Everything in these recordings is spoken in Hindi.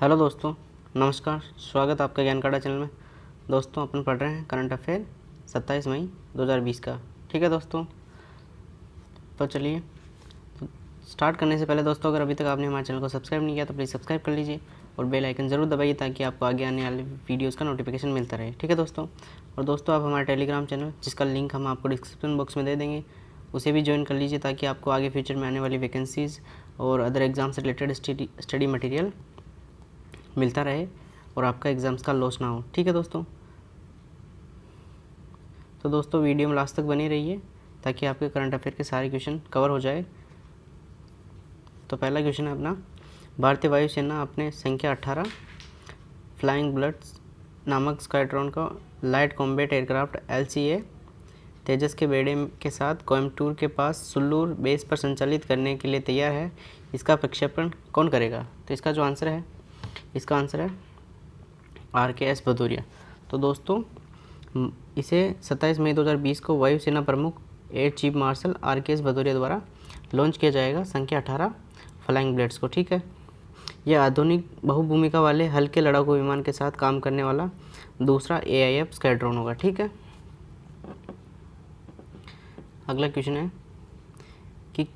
हेलो दोस्तों, नमस्कार। स्वागत आपका ज्ञान काड़ा चैनल में। दोस्तों अपन पढ़ रहे हैं करंट अफेयर 27 मई 2020 का। ठीक है दोस्तों, तो चलिए स्टार्ट करने से पहले दोस्तों, अगर अभी तक आपने हमारे चैनल को सब्सक्राइब नहीं किया तो प्लीज़ सब्सक्राइब कर लीजिए और बेल आइकन ज़रूर दबाइए ताकि आपको आगे आने वाले वीडियोज़ का नोटिफिकेशन मिलता रहे। ठीक है दोस्तों, और दोस्तों आप हमारे टेलीग्राम चैनल, जिसका लिंक हम आपको डिस्क्रिप्शन बॉक्स में दे देंगे, उसे भी ज्वाइन कर लीजिए ताकि आपको आगे फ्यूचर में आने वाली वैकेंसीज़ और अदर एग्ज़ाम से रिलेटेड स्टडी मटेरियल मिलता रहे और आपका एग्ज़ाम्स का लॉस ना हो। ठीक है दोस्तों, तो दोस्तों वीडियो में लास्ट तक बने रहिए ताकि आपके करंट अफेयर के सारे क्वेश्चन कवर हो जाए। तो पहला क्वेश्चन है अपना, भारतीय वायुसेना अपने संख्या 18 फ्लाइंग बुलेट्स नामक स्क्वाड्रन का लाइट कॉम्बैट एयरक्राफ्ट LCA तेजस के बेड़े के साथ कोयम्बटूर के पास सुल्लूर बेस पर संचालित करने के लिए तैयार है। इसका प्रक्षेपण कौन करेगा? तो इसका जो आंसर है, इसका आंसर है RKS भदौरिया। तो दोस्तों इसे 27 मई 2020 को वायुसेना प्रमुख air chief marshal RKS Bhadauria द्वारा लॉन्च किया जाएगा संख्या 18 फ्लाइंग बुलेट्स को। ठीक है, यह आधुनिक बहुभूमिका वाले हल्के लड़ाकू विमान के साथ काम करने वाला दूसरा AIF स्क्वाड्रन होगा। ठीक है, अगला क्वेश्चन है कि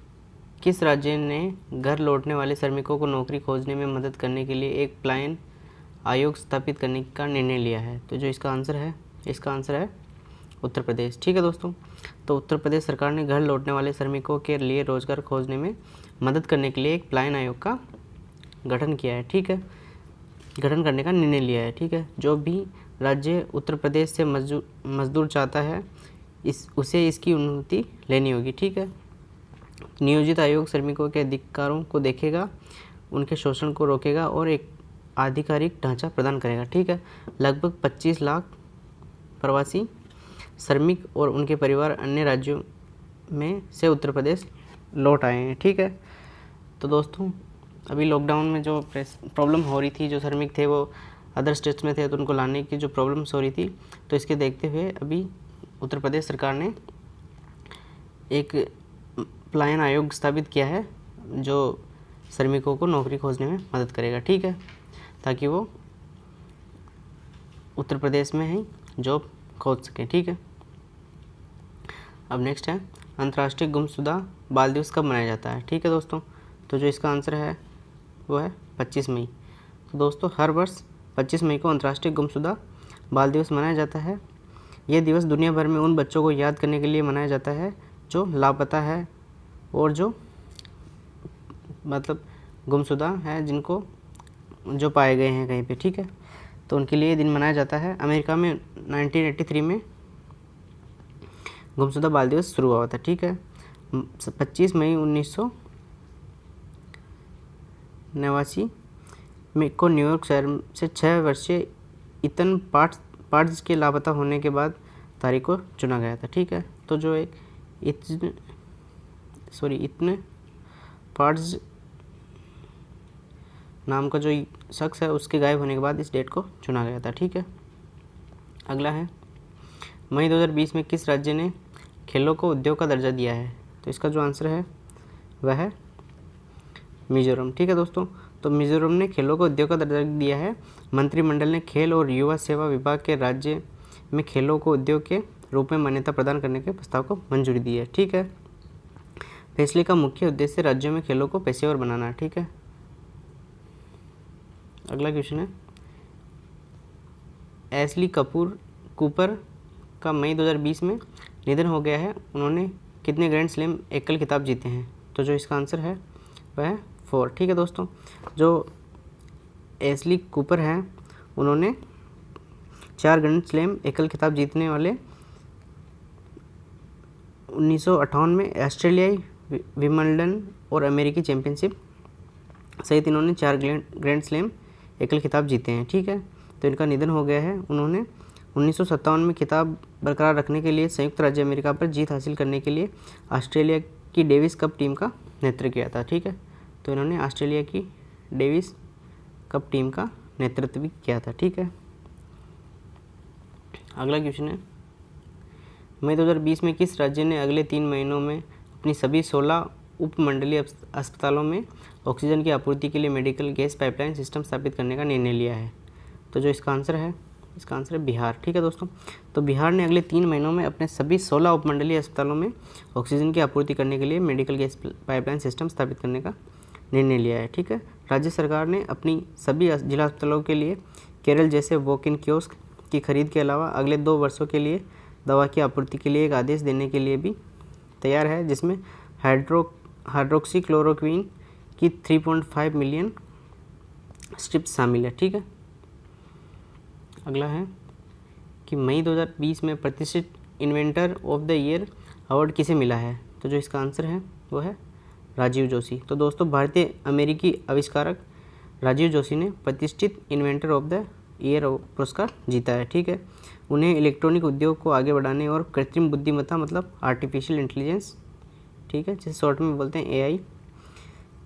किस राज्य ने घर लौटने वाले श्रमिकों को नौकरी खोजने में मदद करने के लिए एक पलायन आयोग स्थापित करने का निर्णय लिया है? तो जो इसका आंसर है, इसका आंसर है उत्तर प्रदेश। ठीक है दोस्तों, तो उत्तर प्रदेश सरकार ने घर लौटने वाले श्रमिकों के लिए रोजगार खोजने में मदद करने के लिए एक पलायन आयोग का गठन किया है। ठीक है, गठन करने का निर्णय लिया है। ठीक है, जो भी राज्य उत्तर प्रदेश से मजदूर चाहता है उसे इसकी अनुमति लेनी होगी। ठीक है, नियोजित आयोग श्रमिकों के अधिकारों को देखेगा, उनके शोषण को रोकेगा और एक आधिकारिक ढांचा प्रदान करेगा। ठीक है, लगभग 25 लाख प्रवासी श्रमिक और उनके परिवार अन्य राज्यों में से उत्तर प्रदेश लौट आए हैं। ठीक है, तो दोस्तों अभी लॉकडाउन में जो प्रॉब्लम हो रही थी, जो श्रमिक थे वो अदर स्टेट्स में थे तो उनको लाने की जो प्रॉब्लम्स हो रही थी, तो इसके देखते हुए अभी उत्तर प्रदेश सरकार ने एक पलायन आयोग स्थापित किया है जो श्रमिकों को नौकरी खोजने में मदद करेगा। ठीक है, ताकि वो उत्तर प्रदेश में ही जॉब खोज सकें। ठीक है, अब नेक्स्ट है, अंतर्राष्ट्रीय गुमशुदा बाल दिवस कब मनाया जाता है? ठीक है दोस्तों, तो जो इसका आंसर है वो है 25 मई। तो दोस्तों हर वर्ष 25 मई को अंतर्राष्ट्रीय गुमशुदा बाल दिवस मनाया जाता है। यह दिवस दुनिया भर में उन बच्चों को याद करने के लिए मनाया जाता है जो लापता है और जो मतलब गुमशुदा है, जिनको जो पाए गए हैं कहीं पे। ठीक है, तो उनके लिए दिन मनाया जाता है। अमेरिका में 1983 में गुमशुदा बाल दिवस शुरू हुआ था। ठीक है, 25 मई 1989 में को न्यूयॉर्क शहर से 6 वर्षीय इतन पार्ट्स के लापता होने के बाद तारीख को चुना गया था। ठीक है, तो जो एक इतने पार्ट्स नाम का जो शख्स है उसके गायब होने के बाद इस डेट को चुना गया था। ठीक है, अगला है, मई 2020 में किस राज्य ने खेलों को उद्योग का दर्जा दिया है? तो इसका जो आंसर है वह है मिजोरम। ठीक है दोस्तों, तो मिजोरम ने खेलों को उद्योग का दर्जा दिया है। मंत्रिमंडल ने खेल और युवा सेवा विभाग के राज्य में खेलों को उद्योग के रूप में मान्यता प्रदान करने के प्रस्ताव को मंजूरी दी है। ठीक है, फैसले का मुख्य उद्देश्य राज्यों में खेलों को पेशेवर बनाना है। ठीक है, अगला क्वेश्चन है, एशली कूपर का मई 2020 में निधन हो गया है। उन्होंने कितने ग्रैंड स्लैम एकल खिताब जीते हैं? तो जो इसका आंसर है वह है 4। ठीक है दोस्तों, जो एशली कूपर हैं उन्होंने 4 ग्रैंड स्लैम एकल खिताब जीतने वाले 1958 में ऑस्ट्रेलियाई विंबलडन और अमेरिकी चैंपियनशिप सहित इन्होंने 4 ग्रैंड स्लैम एकल खिताब जीते हैं। ठीक है, तो इनका निधन हो गया है। उन्होंने 1957 में खिताब बरकरार रखने के लिए संयुक्त राज्य अमेरिका पर जीत हासिल करने के लिए ऑस्ट्रेलिया की डेविस कप टीम का नेतृत्व किया था। ठीक है, तो इन्होंने ऑस्ट्रेलिया की डेविस कप टीम का नेतृत्व भी किया था। ठीक है, अगला क्वेश्चन है, मई 2020 में किस राज्य ने अगले 3 महीनों में अपनी सभी 16 उपमंडलीय अस्पतालों में ऑक्सीजन की आपूर्ति के लिए मेडिकल गैस पाइपलाइन सिस्टम स्थापित करने का निर्णय लिया है। तो जो इसका आंसर है बिहार। ठीक है दोस्तों, तो बिहार ने अगले 3 महीनों में अपने सभी 16 उपमंडलीय अस्पतालों में ऑक्सीजन की आपूर्ति करने के लिए मेडिकल गैस पाइपलाइन सिस्टम स्थापित करने का निर्णय लिया है। ठीक है, राज्य सरकार ने अपनी सभी जिला अस्पतालों के लिए केरल जैसे वॉक इन कियोस्क की खरीद के अलावा अगले 2 वर्षों के लिए दवा की आपूर्ति के लिए एक आदेश देने के लिए भी तैयार है, जिसमें हाइड्रोक्सीक्लोरोक्वीन की 3.5 मिलियन स्ट्रिप्स शामिल है। ठीक है, अगला है कि मई 2020 में प्रतिष्ठित inventor of the year award किसे मिला है। तो जो इसका आंसर है वो है राजीव जोशी। तो दोस्तों भारतीय अमेरिकी आविष्कारक राजीव जोशी ने प्रतिष्ठित इन्वेंटर ऑफ द ईयर पुरस्कार जीता है। ठीक है, उन्हें इलेक्ट्रॉनिक उद्योग को आगे बढ़ाने और कृत्रिम बुद्धिमत्ता मतलब आर्टिफिशियल इंटेलिजेंस, ठीक है, जिसे शॉर्ट में बोलते हैं AI,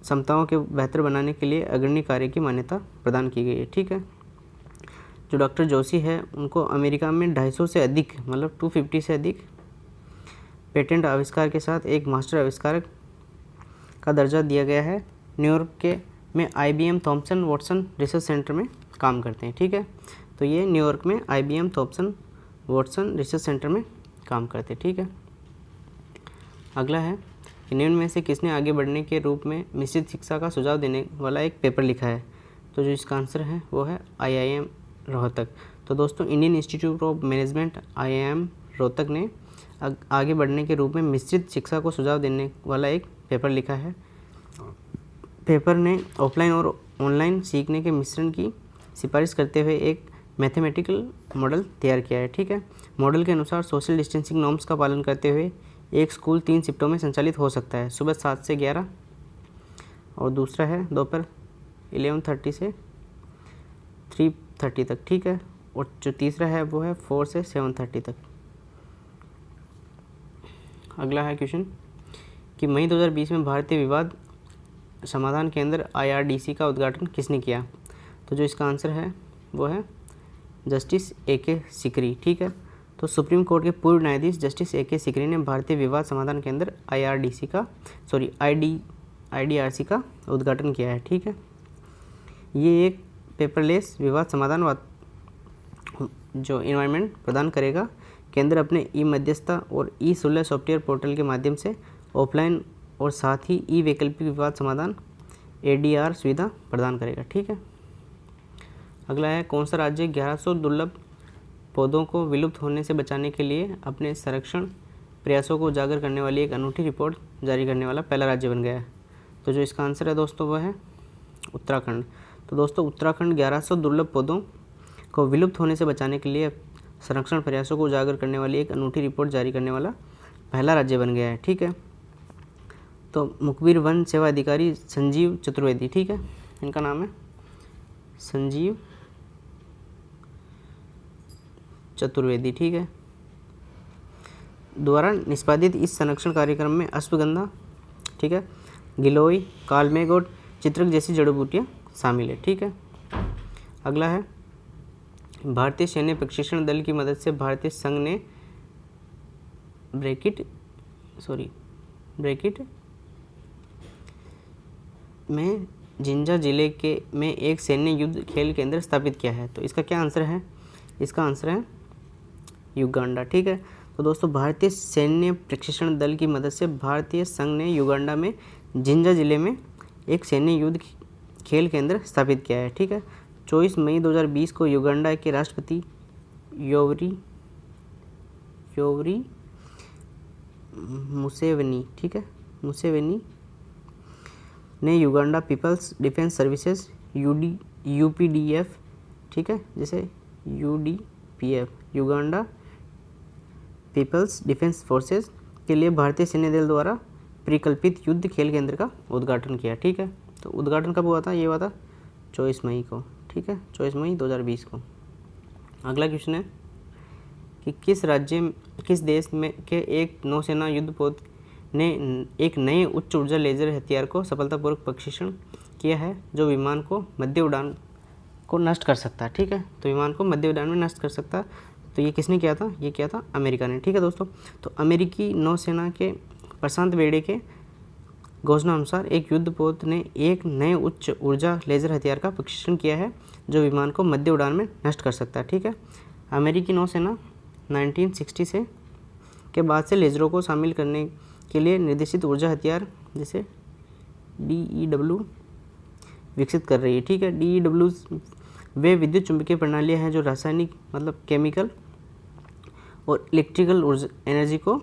क्षमताओं के बेहतर बनाने के लिए अग्रणी कार्य की मान्यता प्रदान की गई है। ठीक है, जो डॉक्टर जोशी है उनको अमेरिका में 250 से अधिक मतलब 250 से अधिक पेटेंट आविष्कार के साथ एक मास्टर आविष्कारक का दर्जा दिया गया है। न्यूयॉर्क में IBM Thomson Watson research centre में काम करते हैं। ठीक है, तो ये न्यूयॉर्क में IBM Thomson Watson research centre में काम करते हैं। ठीक है, अगला है कि निम्न में से किसने आगे बढ़ने के रूप में मिश्रित शिक्षा का सुझाव देने वाला एक पेपर लिखा है। तो जो इसका आंसर है वो है IIM रोहतक। तो दोस्तों Indian institute of management IIM Rohtak ने आगे बढ़ने के रूप में मिश्रित शिक्षा को सुझाव देने वाला एक पेपर लिखा है। पेपर ने ऑफलाइन और ऑनलाइन सीखने के मिश्रण की सिफारिश करते हुए एक मैथमेटिकल मॉडल तैयार किया है। ठीक है, मॉडल के अनुसार सोशल डिस्टेंसिंग नॉर्म्स का पालन करते हुए एक स्कूल 3 शिफ्टों में संचालित हो सकता है, सुबह 7 से 11 और दूसरा है दोपहर 11:30 से 3:30 तक। ठीक है, और जो तीसरा है वो है 4 से 7:30 तक। अगला है क्वेश्चन कि मई 2020 में भारतीय विवाद समाधान केंद्र IRDC का उद्घाटन किसने किया। तो जो इसका आंसर है वो है जस्टिस AK सिकरी। ठीक है, तो सुप्रीम कोर्ट के पूर्व न्यायाधीश जस्टिस AK सिकरी ने भारतीय विवाद समाधान केंद्र IDRC का उद्घाटन किया है। ठीक है, ये एक पेपरलेस विवाद समाधान जो इन्वायरमेंट प्रदान करेगा। केंद्र अपने ई-मध्यस्थता और ई-सुलह सॉफ्टवेयर पोर्टल के माध्यम से ऑफलाइन और साथ ही ई-वैकल्पिक विवाद समाधान ADR सुविधा प्रदान करेगा। ठीक है, अगला है कौन सा राज्य 1100 दुर्लभ पौधों को विलुप्त होने से बचाने के लिए अपने संरक्षण प्रयासों को उजागर करने वाली एक अनूठी रिपोर्ट जारी करने वाला पहला राज्य बन गया है। तो जो इसका आंसर है दोस्तों वह है उत्तराखंड। तो दोस्तों उत्तराखंड 1100 दुर्लभ पौधों को विलुप्त होने से बचाने के लिए संरक्षण प्रयासों को उजागर करने वाली एक अनूठी रिपोर्ट जारी करने वाला पहला राज्य बन गया है। ठीक है, तो मुखबिर वन सेवा अधिकारी संजीव चतुर्वेदी, ठीक है, इनका नाम है संजीव चतुर्वेदी, ठीक है, द्वारा निष्पादित इस संरक्षण कार्यक्रम में अश्वगंधा, ठीक है, गिलोय, कालमेघ और चित्रक जैसी जड़ी बूटियाँ शामिल है। ठीक है, अगला है भारतीय सैन्य प्रशिक्षण दल की मदद से भारतीय संघ ने ब्रेकिट में जिंजा जिले में एक सैन्य युद्ध खेल केंद्र स्थापित किया है। तो इसका क्या आंसर है, इसका आंसर है युगांडा। ठीक है, तो दोस्तों भारतीय सैन्य प्रशिक्षण दल की मदद से भारतीय संघ ने युगांडा में जिंजा जिले में एक सैन्य युद्ध खेल केंद्र स्थापित किया है। ठीक है, 24 मई 2020 को युगांडा के राष्ट्रपति योवरी मुसेवेनी, ठीक है, मुसेवेनी ने Uganda people's defence services UPDF, ठीक है, जैसे UDPF Uganda people's defence forces के लिए भारतीय सैन्य दल द्वारा परिकल्पित युद्ध खेल केंद्र का उद्घाटन किया। ठीक है, तो उद्घाटन कब हुआ था, ये हुआ था 24 मई को। ठीक है, 24 मई 2020 को। अगला क्वेश्चन है कि किस देश में के एक नौसेना युद्धपोत ने एक नए उच्च ऊर्जा लेजर हथियार को सफलतापूर्वक प्रशिक्षण किया है जो विमान को मध्य उड़ान को नष्ट कर सकता है। ठीक है, तो विमान को मध्य उड़ान में नष्ट कर सकता है। तो ये किसने किया था, ये किया था अमेरिका ने। ठीक है दोस्तों, तो अमेरिकी नौसेना के प्रशांत बेड़े के घोषणा अनुसार एक युद्धपोत ने एक नए उच्च ऊर्जा लेज़र हथियार का परीक्षण किया है जो विमान को मध्य उड़ान में नष्ट कर सकता है। ठीक है, अमेरिकी नौसेना 1960 से के बाद से लेज़रों को शामिल करने के लिए निर्देशित ऊर्जा हथियार जैसे DEW विकसित कर रही है। ठीक है, DEW वे विद्युत चुंबकीय प्रणालियाँ हैं जो रासायनिक मतलब केमिकल और इलेक्ट्रिकल ऊर्जा एनर्जी को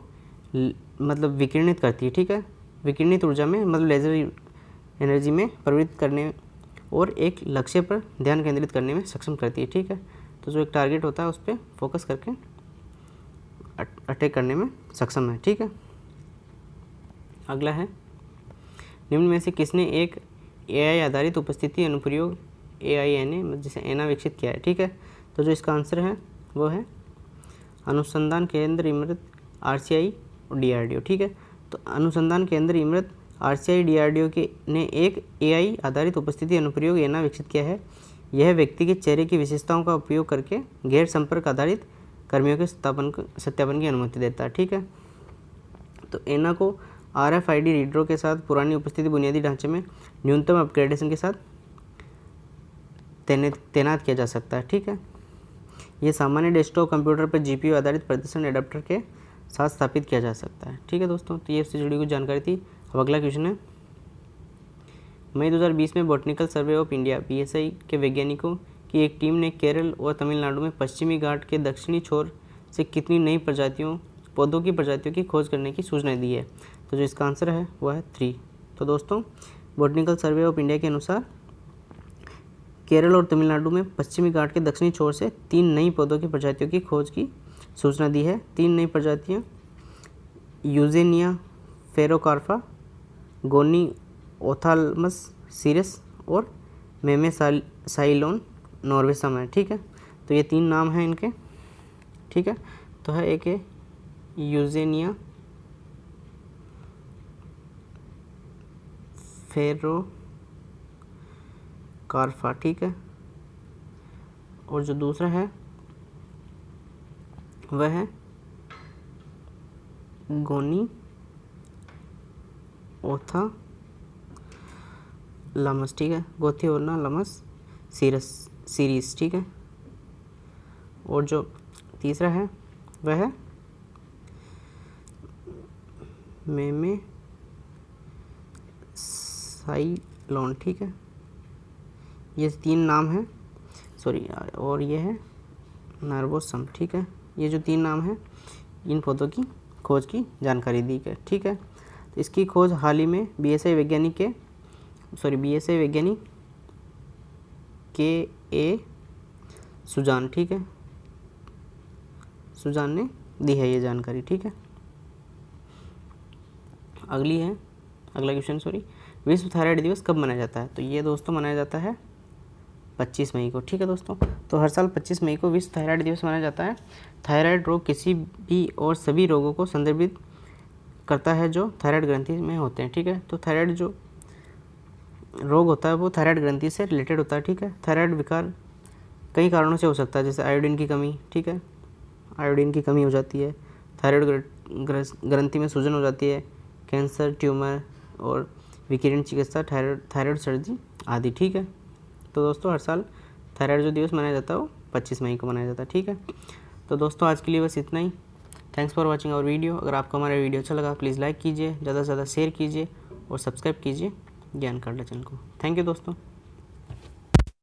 मतलब विकिरणित करती है। ठीक है, विकिरणित ऊर्जा में मतलब लेज़र एनर्जी में परिवर्तित करने और एक लक्ष्य पर ध्यान केंद्रित करने में सक्षम करती है। ठीक है, तो जो एक टारगेट होता है उस पर फोकस करके अटैक करने में सक्षम है। ठीक है, अगला है निम्न में से किसने एक AI आधारित उपस्थिति अनुप्रयोग AINA जिसे एना विकसित किया है। ठीक है, तो जो इसका आंसर है वो है अनुसंधान केंद्र इमरत RCI और DRDO। ठीक है, तो अनुसंधान केंद्र इमरत RCI DRDO ने एक AI आधारित उपस्थिति अनुप्रयोग एना विकसित किया है। यह व्यक्ति के चेहरे की विशेषताओं का उपयोग करके गैर संपर्क आधारित कर्मियों के सत्यापन की अनुमति देता है। ठीक है, तो एना को RFID रीडरों के साथ पुरानी उपस्थिति बुनियादी ढांचे में न्यूनतम अपग्रेडेशन के साथ तैनात किया जा सकता है। ठीक है, यह सामान्य डेस्कटॉप कंप्यूटर पर GPU आधारित प्रदर्शन एडाप्टर के साथ स्थापित किया जा सकता है। ठीक है दोस्तों, तो ये उससे जुड़ी कुछ जानकारी थी। अब अगला क्वेश्चन है, मई 2020 में botanical survey of India BSI के वैज्ञानिकों की एक टीम ने केरल और तमिलनाडु में पश्चिमी घाट के दक्षिणी छोर से कितनी नई पौधों की प्रजातियों की खोज करने की सूचना दी है। तो जो इसका आंसर है वह है 3। तो दोस्तों बॉटनिकल सर्वे ऑफ इंडिया के अनुसार केरल और तमिलनाडु में पश्चिमी घाट के दक्षिणी छोर से 3 नई पौधों की प्रजातियों की खोज की सूचना दी है। 3 नई प्रजातियाँ यूजेनिया फेरोकार्पा, गोनी ओथालमस सीरस और मेमे साइलोन नॉर्वेसम है। ठीक है, तो ये 3 नाम हैं इनके। ठीक है, तो है एक है यूजेनिया फेरोकार्पा। ठीक है, और जो दूसरा है वह है गोनी ओथा लमस। ठीक है, गोथियोना लमस सीरीज। ठीक है, और जो तीसरा है वह है मेमे साइलोन। ठीक है, ये 3 नाम हैं और ये है नर्वोसम। ठीक है, ये जो 3 नाम हैं इन पौधों की खोज की जानकारी दी गई। ठीक है, तो इसकी खोज हाल ही में BSI वैज्ञानिक KA सुजान। ठीक है, सुजान ने दी है ये जानकारी। ठीक है, अगला क्वेश्चन विश्व थायराइड दिवस कब मनाया जाता है। तो ये दोस्तों मनाया जाता है 25 मई को। ठीक है दोस्तों, तो हर साल 25 मई को विश्व थायराइड दिवस मनाया जाता है। थायराइड रोग किसी भी और सभी रोगों को संदर्भित करता है जो थायराइड ग्रंथि में होते हैं। ठीक है, तो थायराइड जो रोग होता है वो थायराइड ग्रंथि से रिलेटेड होता है। ठीक है, थायराइड विकार कई कारणों से हो सकता है, जैसे आयोडीन की कमी। ठीक है, आयोडीन की कमी हो जाती है, थायराइड ग्रंथि में सूजन हो जाती है, कैंसर, ट्यूमर और विकिरण चिकित्सा, थायराइड सर्जरी आदि। ठीक है, तो दोस्तों हर साल थायराइड जो दिवस मनाया जाता है वो 25 मई को मनाया जाता है। ठीक है, तो दोस्तों आज के लिए बस इतना ही। Thanks for watching our video. अगर आपको हमारा वीडियो अच्छा लगा प्लीज़ लाइक कीजिए, ज़्यादा से ज़्यादा शेयर कीजिए और सब्सक्राइब कीजिए ज्ञान कार्ड चैनल को। थैंक यू दोस्तों।